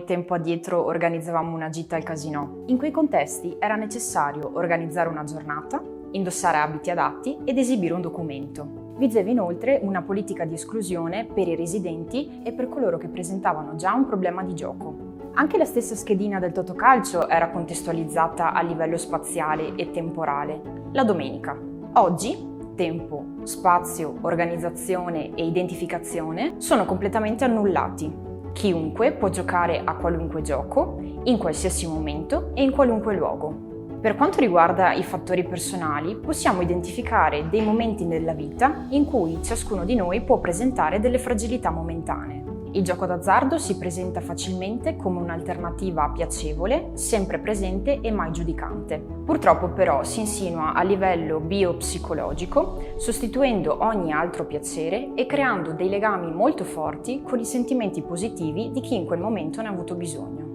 tempo addietro organizzavamo una gita al casinò. In quei contesti era necessario organizzare una giornata, indossare abiti adatti ed esibire un documento. Vigeva inoltre una politica di esclusione per i residenti e per coloro che presentavano già un problema di gioco. Anche la stessa schedina del Totocalcio era contestualizzata a livello spaziale e temporale. La domenica. Oggi, tempo, spazio, organizzazione e identificazione sono completamente annullati. Chiunque può giocare a qualunque gioco, in qualsiasi momento e in qualunque luogo. Per quanto riguarda i fattori personali, possiamo identificare dei momenti nella vita in cui ciascuno di noi può presentare delle fragilità momentanee. Il gioco d'azzardo si presenta facilmente come un'alternativa piacevole, sempre presente e mai giudicante. Purtroppo però si insinua a livello biopsicologico, sostituendo ogni altro piacere e creando dei legami molto forti con i sentimenti positivi di chi in quel momento ne ha avuto bisogno.